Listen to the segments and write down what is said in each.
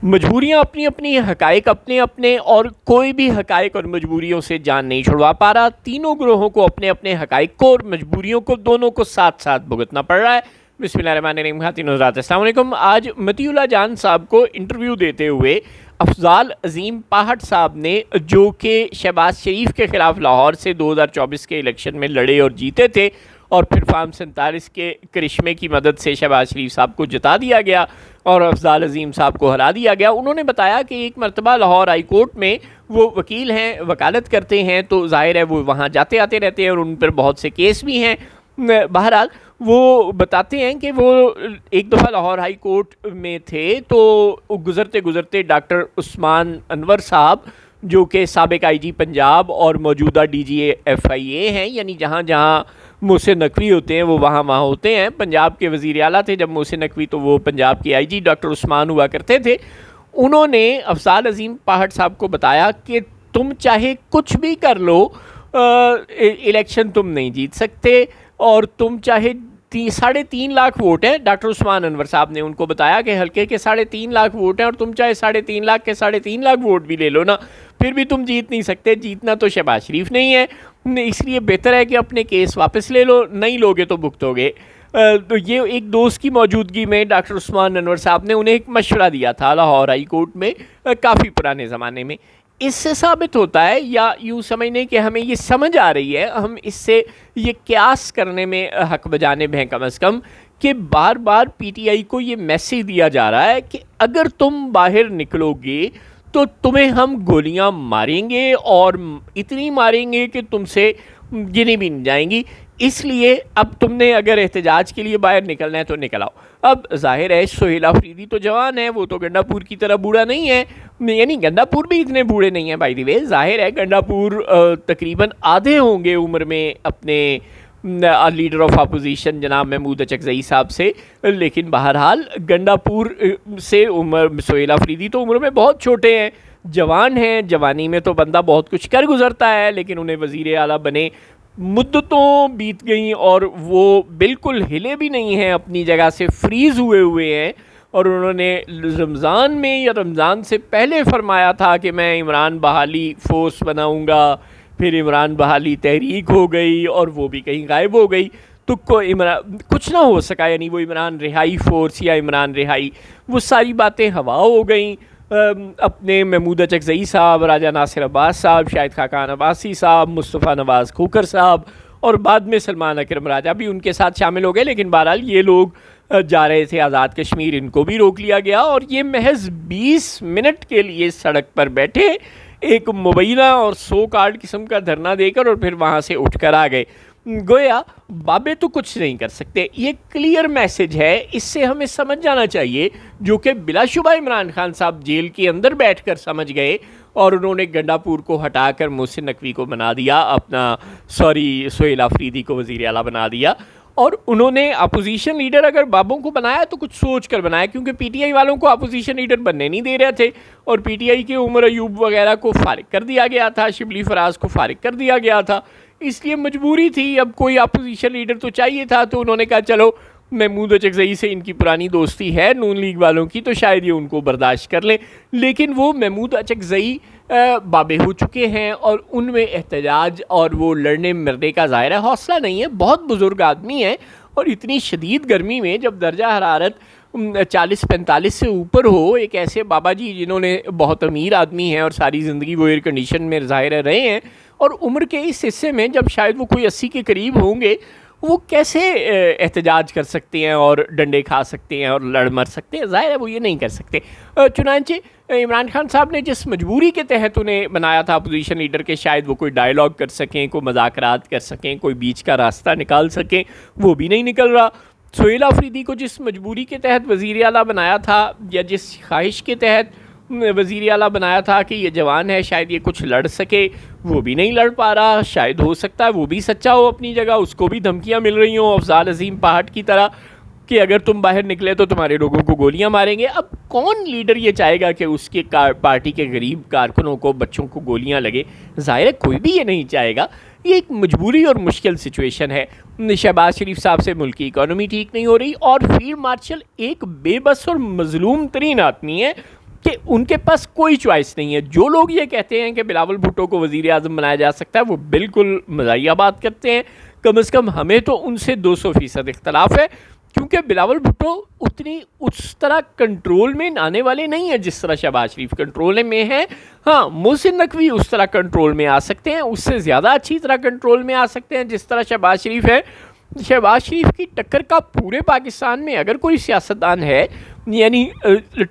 مجبوریاں اپنی اپنی، حقائق اپنے اپنے، اور کوئی بھی حقائق اور مجبوریوں سے جان نہیں چھڑوا پا رہا. تینوں گروہوں کو اپنے اپنے حقائق کو اور مجبوریوں کو دونوں کو ساتھ ساتھ بھگتنا پڑ رہا ہے. بسم اللہ الرحمن الرحیم. خواتین و حضرات السلام علیکم. آج مطیع اللہ جان صاحب کو انٹرویو دیتے ہوئے افضال عظیم پاہٹ صاحب نے، جو کہ شہباز شریف کے خلاف لاہور سے 2024 کے الیکشن میں لڑے اور جیتے تھے، اور پھر فارم 47 کے کرشمے کی مدد سے شہباز شریف صاحب کو جتا دیا گیا اور افضال عظیم صاحب کو ہرا دیا گیا. انہوں نے بتایا کہ ایک مرتبہ لاہور ہائی کورٹ میں وہ وکیل ہیں، وکالت کرتے ہیں، تو ظاہر ہے وہ وہاں جاتے آتے رہتے ہیں اور ان پر بہت سے کیس بھی ہیں. بہرحال وہ بتاتے ہیں کہ وہ ایک دفعہ لاہور ہائی کورٹ میں تھے تو گزرتے گزرتے ڈاکٹر عثمان انور صاحب، جو کہ سابق آئی جی پنجاب اور موجودہ ڈی جی ایف آئی اے ہیں، یعنی جہاں جہاں محسن نقوی ہوتے ہیں وہ وہاں وہاں ہوتے ہیں. پنجاب کے وزیر اعلیٰ تھے جب محسن نقوی، تو وہ پنجاب کے آئی جی ڈاکٹر عثمان ہوا کرتے تھے. انہوں نے افضال عظیم پاہٹ صاحب کو بتایا کہ تم چاہے کچھ بھی کر لو، الیکشن تم نہیں جیت سکتے، اور تم چاہے 3.5 لاکھ ووٹ ہیں. ڈاکٹر عثمان انور صاحب نے ان کو بتایا کہ حلقے کے 3.5 لاکھ ووٹ ہیں، اور تم چاہے 3.5 لاکھ کے 3.5 لاکھ ووٹ بھی لے لو نا، پھر بھی تم جیت نہیں سکتے. جیتنا تو شہباز شریف نہیں ہے، اس لیے بہتر ہے کہ اپنے کیس واپس لے لو، نہیں لوگے تو بھگتو گے. تو یہ ایک دوست کی موجودگی میں ڈاکٹر عثمان انور صاحب نے انہیں ایک مشورہ دیا تھا لاہور ہائی کورٹ میں کافی پرانے زمانے میں. اس سے ثابت ہوتا ہے، یا یوں سمجھنے کہ ہمیں یہ سمجھ آ رہی ہے، ہم اس سے یہ قیاس کرنے میں حق بجانب ہیں کم از کم، کہ بار بار پی ٹی آئی کو یہ میسیج دیا جا رہا ہے کہ اگر تم باہر نکلو گے تو تمہیں ہم گولیاں ماریں گے، اور اتنی ماریں گے کہ تم سے گنی بھی نہیں جائیں گی. اس لیے اب تم نے اگر احتجاج کے لیے باہر نکلنا ہے تو نکل آؤ. اب ظاہر ہے سہیل آفریدی تو جوان ہے، وہ تو گنڈا پور کی طرح بوڑھا نہیں ہے، یعنی گنڈا پور بھی اتنے بوڑھے نہیں ہیں بائی دی وے. ظاہر ہے گنڈا پور تقریباً آدھے ہوں گے عمر میں اپنے لیڈر آف اپوزیشن جناب محمود اچکزئی صاحب سے، لیکن بہرحال گنڈا پور سے سہیل آفریدی تو عمر میں بہت چھوٹے ہیں، جوان ہیں. جوانی میں تو بندہ بہت کچھ کر گزرتا ہے، لیکن انہیں وزیر اعلیٰ بنے مدتوں بیت گئیں اور وہ بالکل ہلے بھی نہیں ہیں اپنی جگہ سے، فریز ہوئے ہیں. اور انہوں نے رمضان میں یا رمضان سے پہلے فرمایا تھا کہ میں عمران بحالی فورس بناؤں گا، پھر عمران بحالی تحریک ہو گئی اور وہ بھی کہیں غائب ہو گئی، تو کچھ نہ ہو سکا. یعنی وہ عمران رہائی فورس یا عمران رہائی، وہ ساری باتیں ہوا ہو گئیں. اپنے محمود اچکزئی صاحب، راجہ ناصر عباس صاحب، شاہد خاقان عباسی صاحب، مصطفیٰ نواز کھوکھر صاحب، اور بعد میں سلمان اکرم راجہ بھی ان کے ساتھ شامل ہو گئے. لیکن بہرحال یہ لوگ جا رہے تھے آزاد کشمیر، ان کو بھی روک لیا گیا، اور یہ محض 20 منٹ کے لیے سڑک پر بیٹھے ایک مبینہ اور سو کارڈ قسم کا دھرنا دے کر، اور پھر وہاں سے اٹھ کر آ گئے. گویا بابے تو کچھ نہیں کر سکتے. یہ کلیئر میسج ہے، اس سے ہمیں سمجھ جانا چاہیے، جو کہ بلا شبہ عمران خان صاحب جیل کے اندر بیٹھ کر سمجھ گئے، اور انہوں نے گنڈا پور کو ہٹا کر محسن نقوی کو بنا دیا سہیل آفریدی کو وزیر اعلیٰ بنا دیا. اور انہوں نے اپوزیشن لیڈر اگر بابوں کو بنایا تو کچھ سوچ کر بنایا، کیونکہ پی ٹی آئی والوں کو اپوزیشن لیڈر بننے نہیں دے رہے تھے، اور پی ٹی آئی کے عمر ایوب وغیرہ کو فارغ کر دیا گیا تھا، شبلی فراز کو فارغ کر دیا گیا تھا. اس لیے مجبوری تھی، اب کوئی اپوزیشن لیڈر تو چاہیے تھا. تو انہوں نے کہا چلو محمود اچکزئی سے ان کی پرانی دوستی ہے نون لیگ والوں کی، تو شاید یہ ان کو برداشت کر لیں. لیکن وہ محمود اچکزئی بابے ہو چکے ہیں، اور ان میں احتجاج اور وہ لڑنے مرنے کا ظاہر ہے حوصلہ نہیں ہے. بہت بزرگ آدمی ہیں، اور اتنی شدید گرمی میں جب درجہ حرارت 40-45 سے اوپر ہو، ایک ایسے بابا جی جنہوں نے بہت امیر آدمی ہیں اور ساری زندگی وہ ایئر کنڈیشن میں ظاہر رہے ہیں، اور عمر کے اس حصے میں جب شاید وہ کوئی 80 کے قریب ہوں گے، وہ کیسے احتجاج کر سکتے ہیں اور ڈنڈے کھا سکتے ہیں اور لڑ مر سکتے ہیں؟ ظاہر ہے وہ یہ نہیں کر سکتے. چنانچہ عمران خان صاحب نے جس مجبوری کے تحت انہیں بنایا تھا اپوزیشن لیڈر کے، شاید وہ کوئی ڈائیلاگ کر سکیں، کوئی مذاکرات کر سکیں، کوئی بیچ کا راستہ نکال سکیں، وہ بھی نہیں نکل رہا. سہیل آفریدی کو جس مجبوری کے تحت وزیر اعلیٰ بنایا تھا، یا جس خواہش کے تحت وزیر اعلیٰ بنایا تھا کہ یہ جوان ہے شاید یہ کچھ لڑ سکے، وہ بھی نہیں لڑ پا رہا. شاید ہو سکتا ہے وہ بھی سچا ہو اپنی جگہ، اس کو بھی دھمکیاں مل رہی ہوں افضال عظیم پاہٹ کی طرح کہ اگر تم باہر نکلے تو تمہارے لوگوں کو گولیاں ماریں گے. اب کون لیڈر یہ چاہے گا کہ اس کے پارٹی کے غریب کارکنوں کو، بچوں کو گولیاں لگے؟ ظاہر ہے کوئی بھی یہ نہیں چاہے گا. یہ ایک مجبوری اور مشکل سچویشن ہے. شہباز شریف صاحب سے ملک کی اکانومی ٹھیک نہیں ہو رہی، اور فیلڈ مارشل ایک بے بس اور مظلوم ترین آدمی ہے. کہ ان کے پاس کوئی چوائس نہیں ہے. جو لوگ یہ کہتے ہیں کہ بلاول بھٹو کو وزیر اعظم بنایا جا سکتا ہے وہ بالکل مزاحیہ بات کرتے ہیں. کم از کم ہمیں تو ان سے 200% اختلاف ہے, کیونکہ بلاول بھٹو اتنی اس طرح کنٹرول میں آنے والے نہیں ہیں جس طرح شہباز شریف کنٹرول میں ہیں. ہاں, محسن نقوی اس طرح کنٹرول میں آ سکتے ہیں, اس سے زیادہ اچھی طرح کنٹرول میں آ سکتے ہیں جس طرح شہباز شریف ہے. شہباز شریف کی ٹکر کا پورے پاکستان میں اگر کوئی سیاستدان ہے, یعنی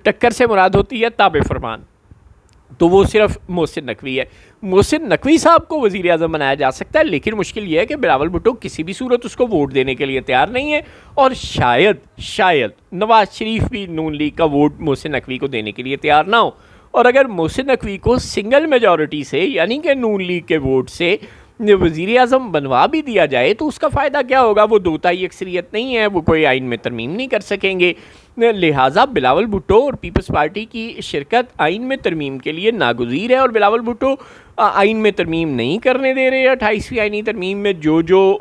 ٹکر سے مراد ہوتی ہے تابع فرمان, تو وہ صرف محسن نقوی ہے. محسن نقوی صاحب کو وزیر اعظم بنایا جا سکتا ہے, لیکن مشکل یہ ہے کہ بلاول بھٹو کسی بھی صورت اس کو ووٹ دینے کے لیے تیار نہیں ہے, اور شاید نواز شریف بھی نون لیگ کا ووٹ محسن نقوی کو دینے کے لیے تیار نہ ہو. اور اگر محسن نقوی کو سنگل میجورٹی سے, یعنی کہ نون لیگ کے ووٹ سے وزیر اعظم بنوا بھی دیا جائے تو اس کا فائدہ کیا ہوگا؟ وہ 2/3 اکثریت نہیں ہے, وہ کوئی آئین میں ترمیم نہیں کر سکیں گے. لہٰذا بلاول بھٹو اور پیپلز پارٹی کی شرکت آئین میں ترمیم کے لیے ناگزیر ہے, اور بلاول بھٹو آئین میں ترمیم نہیں کرنے دے رہے. 28ویں آئینی ترمیم میں جو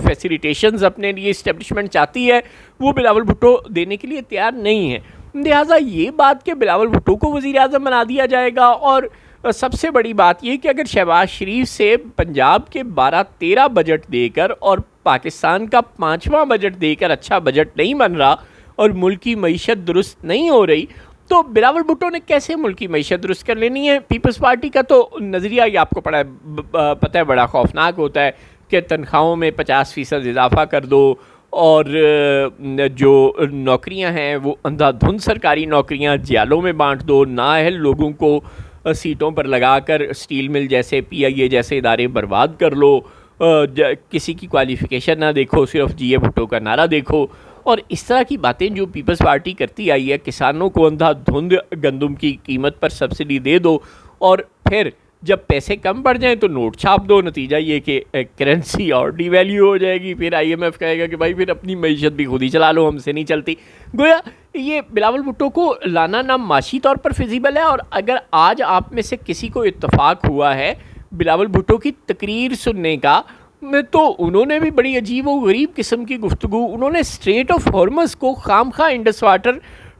فیسیلیٹیشنز اپنے لیے اسٹیبلشمنٹ چاہتی ہے وہ بلاول بھٹو دینے کے لیے تیار نہیں ہے. لہٰذا یہ بات کہ بلاول بھٹو کو وزیر اعظم بنا دیا جائے گا, اور سب سے بڑی بات یہ کہ اگر شہباز شریف سے پنجاب کے 12-13 بجٹ دے کر اور پاکستان کا 5واں بجٹ دے کر اچھا بجٹ نہیں بن رہا اور ملک کی معیشت درست نہیں ہو رہی, تو بلاول بھٹو نے کیسے ملک کی معیشت درست کر لینی ہے؟ پیپلز پارٹی کا تو نظریہ یہ آپ کو پتہ ہے بڑا خوفناک ہوتا ہے کہ تنخواہوں میں 50% اضافہ کر دو, اور جو نوکریاں ہیں وہ اندھا دھند سرکاری نوکریاں جیلوں میں بانٹ دو, نااہل لوگوں کو سیٹوں پر لگا کر اسٹیل مل جیسے PIA جیسے ادارے برباد کر لو, کسی کی کوالیفیکیشن نہ دیکھو, صرف GA بھٹو کا نعرہ دیکھو, اور اس طرح کی باتیں جو پیپلز پارٹی کرتی آئی ہے. کسانوں کو اندھا دھند گندم کی قیمت پر سبسڈی دے دو, اور پھر جب پیسے کم پڑ جائیں تو نوٹ چھاپ دو, نتیجہ یہ کہ کرنسی اور ڈی ویلیو ہو جائے گی. پھر IMF کہے گا کہ بھائی پھر اپنی معیشت بھی خود ہی چلا لو, ہم سے نہیں چلتی. گویا یہ بلاول بھٹو کو لانا نہ معاشی طور پر فیزیبل ہے, اور اگر آج آپ میں سے کسی کو اتفاق ہوا ہے بلاول بھٹو کی تقریر سننے کا, تو انہوں نے بھی بڑی عجیب و غریب قسم کی گفتگو, انہوں نے اسٹریٹ آف ہارمز کو خامخواہ انڈس واٹر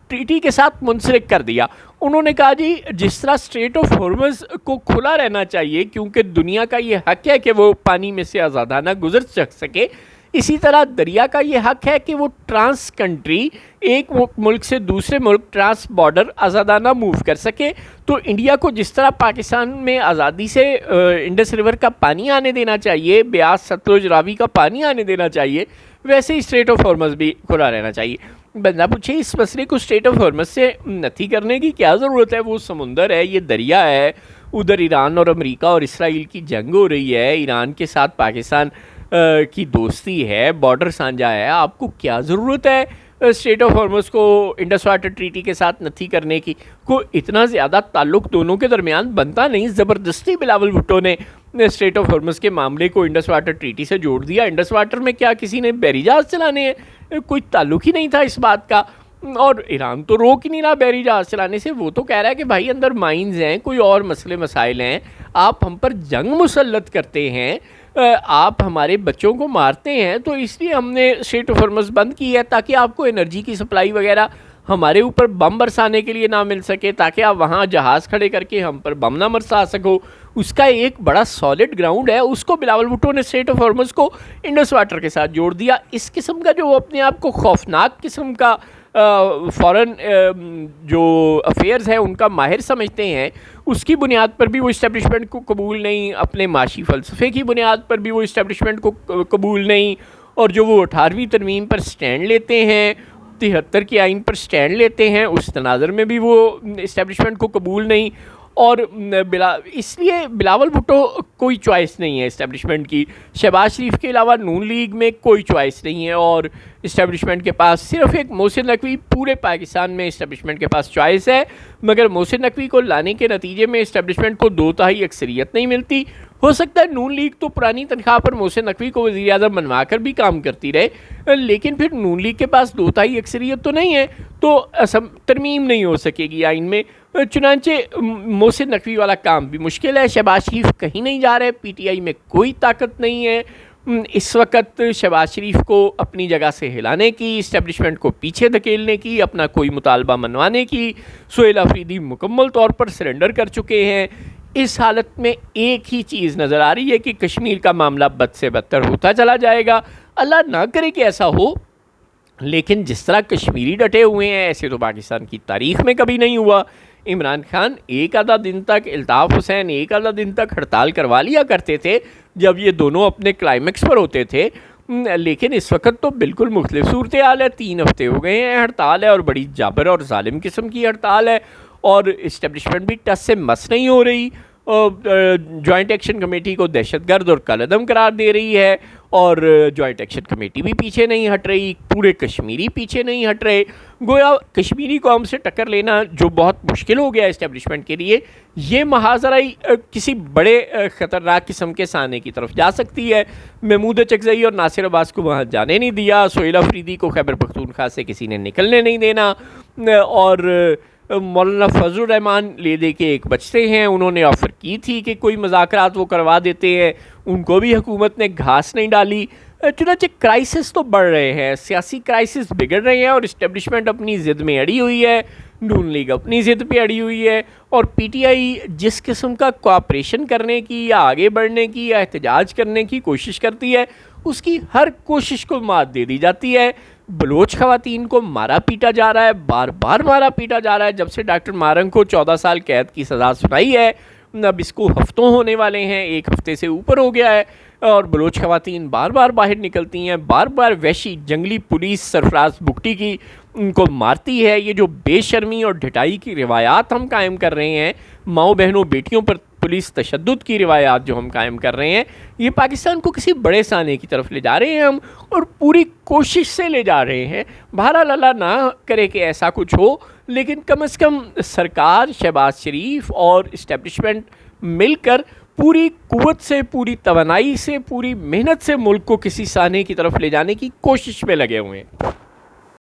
ٹریٹی کے ساتھ منسلک کر دیا. انہوں نے کہا جی جس طرح اسٹریٹ آف ہارمز کو کھلا رہنا چاہیے کیونکہ دنیا کا یہ حق ہے کہ وہ پانی میں سے آزادانہ گزر سکے, اسی طرح دریا کا یہ حق ہے کہ وہ ٹرانس کنٹری ایک ملک سے دوسرے ملک ٹرانس بارڈر آزادانہ موو کر سکے. تو انڈیا کو جس طرح پاکستان میں آزادی سے انڈس ریور کا پانی آنے دینا چاہیے, بیاس ستلج راوی کا پانی آنے دینا چاہیے, ویسے ہی اسٹریٹ آف ہارمز بھی کھلا رہنا چاہیے. بندہ پوچھے اس مسئلے کو اسٹریٹ آف ہارمز سے نتھی کرنے کی کیا ضرورت ہے؟ وہ سمندر ہے, یہ دریا ہے, ادھر ایران اور امریکہ اور اسرائیل کی جنگ ہو رہی ہے, ایران کے ساتھ پاکستان کی دوستی ہے, بارڈر سانجھا ہے, آپ کو کیا ضرورت ہے اسٹریٹ آف ہارمز کو انڈس واٹر ٹریٹی کے ساتھ نتھی کرنے کی؟ کوئی اتنا زیادہ تعلق دونوں کے درمیان بنتا نہیں. زبردستی بلاول بھٹو نے اسٹریٹ آف ہارمز کے معاملے کو انڈس واٹر ٹریٹی سے جوڑ دیا. انڈس واٹر میں کیا کسی نے بحری جہاز چلانے ہیں؟ کوئی تعلق ہی نہیں تھا اس بات کا, اور ایران تو روک ہی نہیں رہا بحری جہاز چلانے سے. وہ تو کہہ رہا ہے کہ بھائی اندر مائنز ہیں, کوئی اور مسئلے مسائل ہیں, آپ ہم پر جنگ مسلط کرتے ہیں, آپ ہمارے بچوں کو مارتے ہیں, تو اس لیے ہم نے اسٹریٹ آف ہارمز بند کی ہے تاکہ آپ کو انرجی کی سپلائی وغیرہ ہمارے اوپر بم برسانے کے لیے نہ مل سکے, تاکہ آپ وہاں جہاز کھڑے کر کے ہم پر بم نہ برسا سکو. اس کا ایک بڑا سالڈ گراؤنڈ ہے, اس کو بلاول بھٹو نے اسٹریٹ آف ہارمز کو انڈس واٹر کے ساتھ جوڑ دیا. اس قسم کا جو وہ اپنے آپ کو خوفناک قسم کا فورن جو افیئرز ہیں ان کا ماہر سمجھتے ہیں, اس کی بنیاد پر بھی وہ اسٹیبلشمنٹ کو قبول نہیں, اپنے معاشی فلسفے کی بنیاد پر بھی وہ اسٹیبلشمنٹ کو قبول نہیں, اور جو وہ 18ویں ترمیم پر سٹینڈ لیتے ہیں, 73 کے آئین پر سٹینڈ لیتے ہیں, اس تناظر میں بھی وہ اسٹیبلشمنٹ کو قبول نہیں. اور اس لیے بلاول بھٹو کوئی چوائس نہیں ہے اسٹیبلشمنٹ کی. شہباز شریف کے علاوہ نون لیگ میں کوئی چوائس نہیں ہے, اور اسٹیبلشمنٹ کے پاس صرف ایک محسن نقوی. پورے پاکستان میں اسٹیبلشمنٹ کے پاس چوائس ہے, مگر محسن نقوی کو لانے کے نتیجے میں اسٹیبلشمنٹ کو 2/3 اکثریت نہیں ملتی. ہو سکتا ہے نون لیگ تو پرانی تنخواہ پر محسن نقوی کو وزیر اعظم بنوا کر بھی کام کرتی رہے, لیکن پھر نون لیگ کے پاس 2/3 اکثریت تو نہیں ہے, تو ترمیم نہیں ہو سکے گی آئین میں. چنانچہ محسن نقوی والا کام بھی مشکل ہے. شہباز شریف کہیں نہیں جا رہے, PTI میں کوئی طاقت نہیں ہے, اس وقت شہباز شریف کو اپنی جگہ سے ہلانے کی، اسٹیبلشمنٹ کو پیچھے دھکیلنے کی، اپنا کوئی مطالبہ منوانے کی، سہیل آفریدی مکمل طور پر سرنڈر کر چکے ہیں۔ اس حالت میں ایک ہی چیز نظر آ رہی ہے کہ کشمیر کا معاملہ بد سے بدتر ہوتا چلا جائے گا۔ اللہ نہ کرے کہ ایسا ہو، لیکن جس طرح کشمیری ڈٹے ہوئے ہیں ایسے تو پاکستان کی تاریخ میں کبھی نہیں ہوا۔ عمران خان ایک آدھا دن تک، الطاف حسین ایک آدھا دن تک ہڑتال کروا لیا کرتے تھے جب یہ دونوں اپنے کلائمیکس پر ہوتے تھے، لیکن اس وقت تو بالکل مختلف صورتحال ہے۔ 3 ہفتے ہو گئے ہیں ہڑتال ہے، اور بڑی جابر اور ظالم قسم کی ہڑتال ہے، اور اسٹیبلشمنٹ بھی ٹس سے مس نہیں ہو رہی۔ جوائنٹ ایکشن کمیٹی کو دہشت گرد اور کالعدم قرار دے رہی ہے، اور جوائنٹ ایکشن کمیٹی بھی پیچھے نہیں ہٹ رہی، پورے کشمیری پیچھے نہیں ہٹ رہے۔ گویا کشمیری قوم سے ٹکر لینا جو بہت مشکل ہو گیا اسٹیبلشمنٹ کے لیے، یہ محاذرہ کسی بڑے خطرناک قسم کے سانے کی طرف جا سکتی ہے۔ محمود اچکزئی اور ناصر عباس کو وہاں جانے نہیں دیا، سہیل آفریدی کو خیبر پختونخوا سے کسی نے نکلنے نہیں دینا، اور مولانا فضل الرحمان لے دے کے ایک بچتے ہیں، انہوں نے آفر کی تھی کہ کوئی مذاکرات وہ کروا دیتے ہیں، ان کو بھی حکومت نے گھاس نہیں ڈالی۔ چنانچہ کرائسس تو بڑھ رہے ہیں، سیاسی کرائسس بگڑ رہے ہیں، اور اسٹیبلشمنٹ اپنی ضد میں اڑی ہوئی ہے، نون لیگ اپنی ضد پہ اڑی ہوئی ہے، اور پی ٹی آئی جس قسم کا کوآپریشن کرنے کی یا آگے بڑھنے کی یا احتجاج کرنے کی کوشش کرتی ہے، اس کی ہر کوشش کو مات دے دی جاتی ہے۔ بلوچ خواتین کو مارا پیٹا جا رہا ہے، بار بار مارا پیٹا جا رہا ہے۔ جب سے ڈاکٹر مارنگ کو 14 سال قید کی سزا سنائی ہے، اب اس کو ہفتوں ہونے والے ہیں، 1 ہفتے سے اوپر ہو گیا ہے، اور بلوچ خواتین بار بار باہر نکلتی ہیں، بار بار وحشی جنگلی پولیس سرفراز بگٹی کی ان کو مارتی ہے۔ یہ جو بے شرمی اور ڈھٹائی کی روایات ہم قائم کر رہے ہیں، ماؤں بہنوں بیٹیوں پر پولیس تشدد کی روایات جو ہم قائم کر رہے ہیں، یہ پاکستان کو کسی بڑے سانے کی طرف لے جا رہے ہیں ہم، اور پوری کوشش سے لے جا رہے ہیں۔ بہرحال اللہ نہ کرے کہ ایسا کچھ ہو، لیکن کم از کم سرکار، شہباز شریف اور اسٹیبلشمنٹ مل کر پوری قوت سے، پوری توانائی سے، پوری محنت سے ملک کو کسی سانے کی طرف لے جانے کی کوشش میں لگے ہوئے ہیں۔